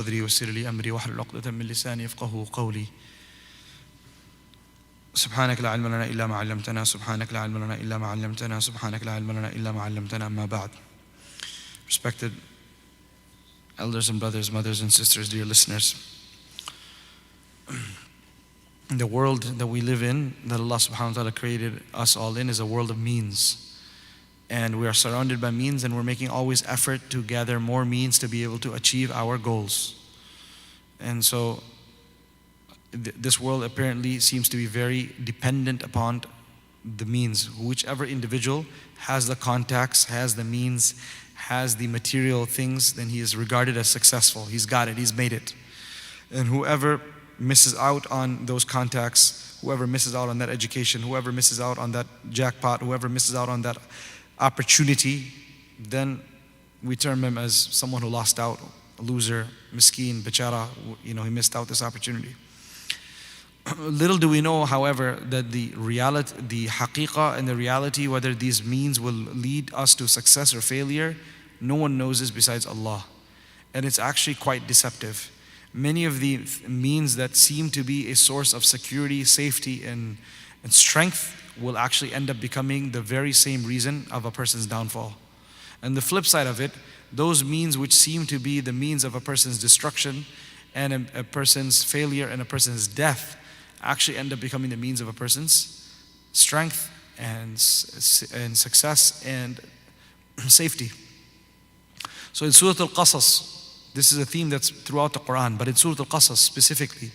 صدري ويسر لي أمري واحلل عقدة من لساني يفقهوا قولي. سبحانك لا علم لنا إلا ما علمتنا سبحانك لا علم لنا إلا ما علمتنا سبحانك لا علم لنا إلا ما علمتنا أما بعد. Respected elders and brothers, mothers and sisters, dear listeners, the world that we live in, that Allah subhanahu wa ta'ala created us all in, is a world of means. And we are surrounded by means, and we're making always effort to gather more means to be able to achieve our goals. And so this world apparently seems to be very dependent upon the means. Whichever individual has the contacts, has the means, has the material things, then he is regarded as successful. He's got it, he's made it. And whoever misses out on those contacts, whoever misses out on that education, whoever misses out on that jackpot, whoever misses out on that opportunity, then we term him as someone who lost out, a loser, miskeen, bachara, he missed out this opportunity. Little do we know, however, that the reality, the haqiqah and the reality, whether these means will lead us to success or failure, no one knows this besides Allah. And it's actually quite deceptive. Many of the means that seem to be a source of security, safety, and strength will actually end up becoming the very same reason of a person's downfall. And the flip side of it, those means which seem to be the means of a person's destruction and a person's failure and a person's death actually end up becoming the means of a person's strength and success and safety. So in Surah Al-Qasas, this is a theme that's throughout the Quran, but in Surah Al-Qasas specifically,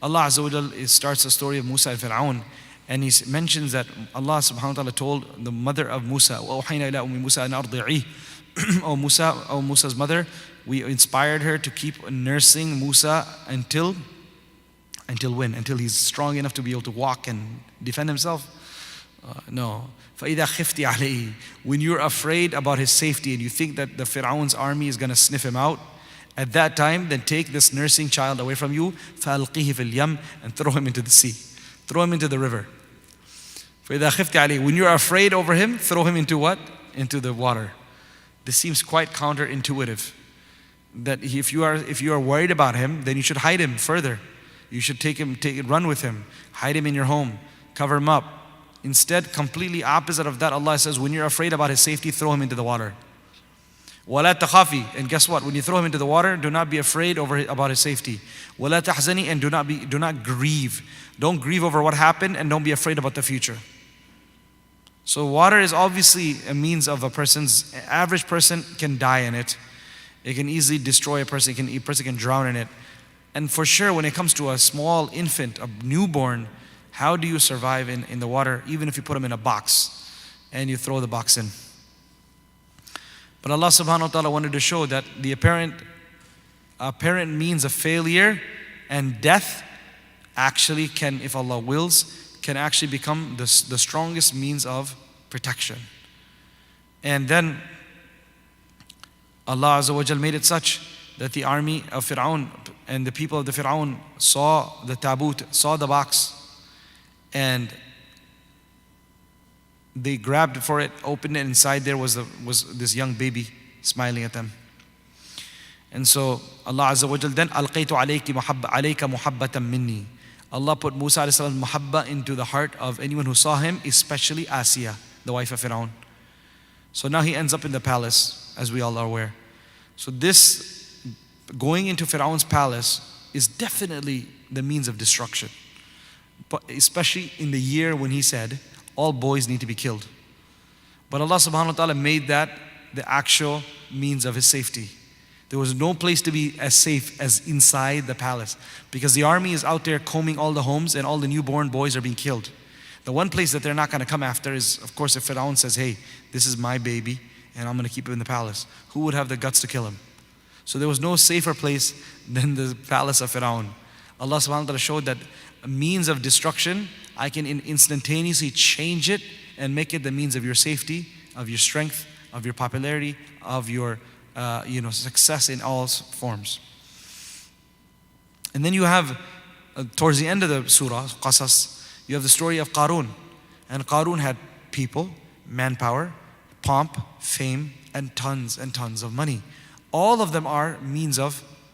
Allah Azza wa Jal starts the story of Musa and Fir'aun, and he mentions that Allah subhanahu wa ta'ala told the mother of Musa, وَأَوْحَيْنَا إِلَىٰ أُمِّ مُوسَىٰ أَنْ أَرْضِعِيهِ O Musa's mother, we inspired her to keep nursing Musa until when? Until he's strong enough to be able to walk and defend himself? No. فَإِذَا خِفْتِ عَلَيْهِ When you're afraid about his safety and you think that the Fir'aun's army is going to sniff him out, at that time, then take this nursing child away from you, فَأَلْقِهِ فِي الْيَمِّ and throw him into the sea. Throw him into the river. فَإِذَا خِفْتِ عَلَيْهِ When you're afraid over him, throw him into what? Into the water. This seems quite counterintuitive. That if you are worried about him, then you should hide him further. You should run with him, hide him in your home, cover him up. Instead, completely opposite of that, Allah says, when you're afraid about his safety, throw him into the water. وَلَا تَخَافِي And guess what? When you throw him into the water, do not be afraid about his safety. وَلَا تَحْزَنِي And do not grieve. Don't grieve over what happened, and don't be afraid about the future. So water is obviously a means of average person can die in it. It can easily destroy a person. A person can drown in it. And for sure, when it comes to a small infant, a newborn, how do you survive in the water, even if you put him in a box and you throw the box in? But Allah subhanahu wa ta'ala wanted to show that the apparent means of failure and death actually can, if Allah wills, can actually become the strongest means of protection. And then Allah Azza wa Jal made it such that the army of Fir'aun and the people of the Fir'aun saw the tabut, saw the box, and they grabbed for it, opened it, inside there was this young baby smiling at them. And so Allah Azza wa Jal then أَلْقَيْتُ عَلَيْكَ مُحَبَّةً مِنِّي Allah put Musa alayhi salam muhabba into the heart of anyone who saw him, especially Asiya, the wife of Fir'aun. So now he ends up in the palace, as we all are aware. So this going into Fir'aun's palace is definitely the means of destruction. But especially in the year when he said, all boys need to be killed. But Allah subhanahu wa ta'ala made that the actual means of his safety. There was no place to be as safe as inside the palace, because the army is out there combing all the homes and all the newborn boys are being killed. The one place that they're not going to come after is, of course, if Fir'aun says, hey, this is my baby and I'm going to keep him in the palace. Who would have the guts to kill him? So there was no safer place than the palace of Fir'aun. Allah subhanahu wa ta'ala showed that a means of destruction, I can instantaneously change it and make it the means of your safety, of your strength, of your popularity, of your success in all forms. And then you have, towards the end of the surah, Qasas, you have the story of Qarun. And Qarun had people, manpower, pomp, fame, and tons of money. All of them are means of